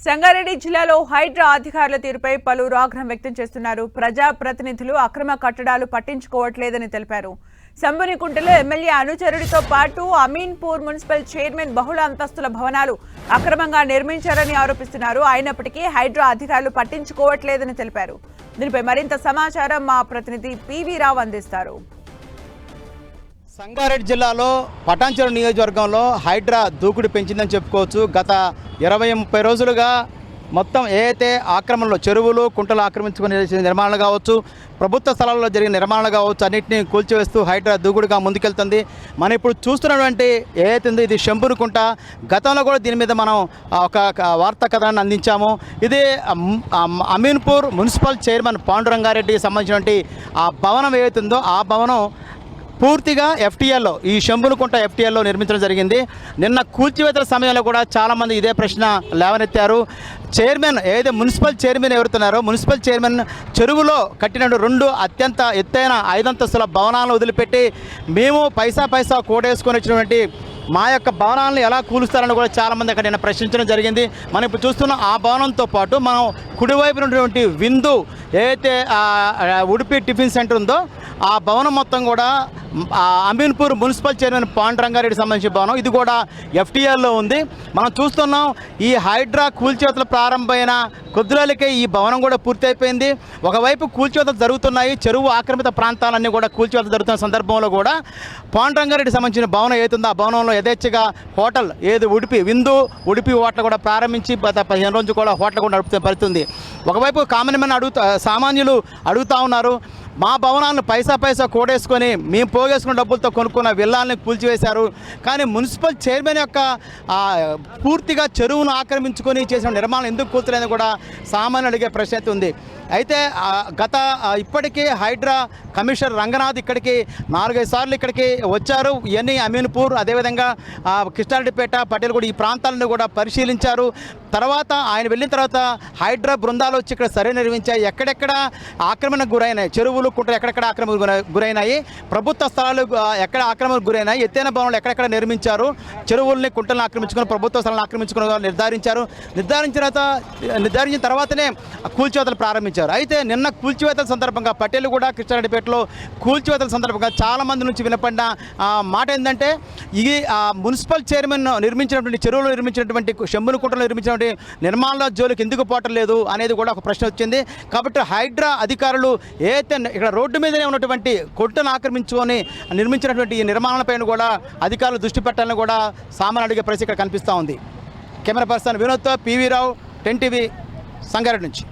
సంగారెడ్డి జిల్లాలో హైడ్రా అధికారుల తీరుపై పలువురు ఆగ్రహం వ్యక్తం చేస్తున్నారు. ప్రజా ప్రతినిధులు అక్రమ కట్టడాలు పట్టించుకోవట్లేదని తెలిపారు. సంబునికుంటలో ఎమ్మెల్యే అనుచరుడితో పాటు అమీన్పూర్ మున్సిపల్ చైర్మన్ బహుళ అంతస్తుల భవనాలు అక్రమంగా నిర్మించారని ఆరోపిస్తున్నారు. అయినప్పటికీ హైడ్రా అధికారులు పట్టించుకోవట్లేదని తెలిపారు. దీనిపై మరింత సమాచారం మా ప్రతినిధి పివి రావు అందిస్తారు. సంగారెడ్డి జిల్లాలో పటాన్చెరు నియోజకవర్గంలో హైడ్రా దూకుడు పెంచిందని చెప్పుకోవచ్చు. గత 20-30 రోజులుగా మొత్తం ఏదైతే ఆక్రమణలో చెరువులు కుంటలు ఆక్రమించుకుని నిర్మాణాలు కావచ్చు, ప్రభుత్వ స్థలాల్లో జరిగిన నిర్మాణాలు కావచ్చు, అన్నింటినీ కూల్చివేస్తూ హైడ్రా దూకుడుగా ముందుకెళ్తుంది. మనం ఇప్పుడు చూస్తున్నటువంటి ఏదైతే ఉందో ఇది శంభునికుంట. గతంలో కూడా దీని మీద మనం ఒక వార్తా కథనాన్ని అందించాము. ఇది అమీన్పూర్ మున్సిపల్ చైర్మన్ పాండురంగారెడ్డికి సంబంధించినటువంటి ఆ భవనం ఏదైతుందో ఆ భవనం పూర్తిగా ఎఫ్టీఎల్లో ఈ శంభునికుంట ఎఫ్టీఎల్లో నిర్మించడం జరిగింది. నిన్న కూల్చివేతల సమయంలో కూడా చాలామంది ఇదే ప్రశ్న లేవనెత్తారు. చైర్మన్ ఏదైతే మున్సిపల్ చైర్మన్ ఎవరుతున్నారో మున్సిపల్ చైర్మన్ చెరువులో కట్టిన 2 అత్యంత ఎత్తైన 5 అంతస్తుల భవనాలను వదిలిపెట్టి మేము పైసా కోటేసుకొని వచ్చినటువంటి మా యొక్క భవనాలను ఎలా కూలుస్తారని కూడా చాలామంది అక్కడ నిన్న ప్రశ్నించడం జరిగింది. మనం ఇప్పుడు చూస్తున్న ఆ భవనంతో పాటు మనం కుడివైపు ఉన్నటువంటి విందు ఏదైతే ఉడిపి టిఫిన్ సెంటర్ ఉందో ఆ భవనం మొత్తం కూడా అమీన్పూర్ మున్సిపల్ చైర్మన్ పాండురంగారెడ్డి సంబంధించిన భవనం. ఇది కూడా ఎఫ్టీఎల్లో ఉంది. మనం చూస్తున్నాం ఈ హైడ్రా కూల్చివేతలు ప్రారంభమైన కొద్ది రోజులకే ఈ భవనం కూడా పూర్తి అయిపోయింది. ఒకవైపు కూల్చివేతలు జరుగుతున్నాయి, చెరువు ఆక్రమిత ప్రాంతాలన్నీ కూడా కూల్చివేతలు జరుగుతున్న సందర్భంలో కూడా పాండురంగారెడ్డి సంబంధించిన భవనం ఏదైతుందో ఆ భవనంలో యథేచ్ఛగా హోటల్ ఏది ఉడిపి హోటల్ కూడా ప్రారంభించి గత 15 రోజులు కూడా హోటల్ కూడా నడుపుతున్న పరిస్థితుంది. ఒకవైపు కామన్ మ్యాన్ సామాన్యులు అడుగుతూ ఉన్నారు, మా భవనాలను పైసా కోడేసుకొని మేము పోగేసుకున్న డబ్బులతో కొనుక్కున్న విల్లాలని కూల్చివేశారు. కానీ మున్సిపల్ చైర్మన్ యొక్క పూర్తిగా చెరువును ఆక్రమించుకొని చేసిన నిర్మాణం ఎందుకు కూల్చలేదని కూడా సామాన్యులు అడిగే ప్రశ్న అయితే ఉంది. అయితే ఇప్పటికీ హైడ్రా కమిషనర్ రంగనాథ్ ఇక్కడికి 4-5 సార్లు ఇక్కడికి వచ్చారు. ఇవన్నీ అమీన్పూర్ అదేవిధంగా కృష్ణారెడ్డిపేట పటేల్గూడ ఈ ప్రాంతాలను కూడా పరిశీలించారు. తర్వాత ఆయన వెళ్ళిన తర్వాత హైడ్రా బృందాలు వచ్చి ఇక్కడ సర్వే నిర్వహించాయి. ఎక్కడెక్కడ ఆక్రమణకు గురైనాయి, చెరువులు కుంటలు ఎక్కడెక్కడ ఆక్రమణకు గురైనాయి, ప్రభుత్వ స్థలాలు ఎక్కడ ఆక్రమణకు గురైనాయి, ఎత్తైన భవనాలు ఎక్కడెక్కడ నిర్మించారు, చెరువుల్ని కుంటలను ఆక్రమించుకుని ప్రభుత్వ స్థలాలను ఆక్రమించుకుని నిర్ధారించిన తర్వాతనే కూల్చివేతలు ప్రారంభించారు. అయితే నిన్న కూల్చివేతల సందర్భంగా పటేల్గూడ కృష్ణారెడ్డిపేటలో కూల్చివేతల సందర్భంగా చాలామంది నుంచి వినపడిన మాట ఏంటంటే ఈ మున్సిపల్ చైర్మన్ నిర్మించినటువంటి చెరువులు నిర్మించినటువంటి శంభునికుంటలో నిర్మించినటువంటి నిర్మాణాల జోలికి ఎందుకు పోవటం లేదు అనేది కూడా ఒక ప్రశ్న వచ్చింది. కాబట్టి హైడ్రా అధికారులు ఏదైతే ఇక్కడ రోడ్డు మీదనే ఉన్నటువంటి కొట్టను ఆక్రమించుకొని నిర్మించినటువంటి ఈ నిర్మాణాలపైన కూడా అధికారులు దృష్టి పెట్టాలని కూడా సామాన్య అడిగే పరిస్థితి ఇక్కడ కనిపిస్తూ ఉంది. కెమెరా పర్సన్ వినోద్తో పివి రావు, 10 టీవీ, సంగారెడ్డి నుంచి.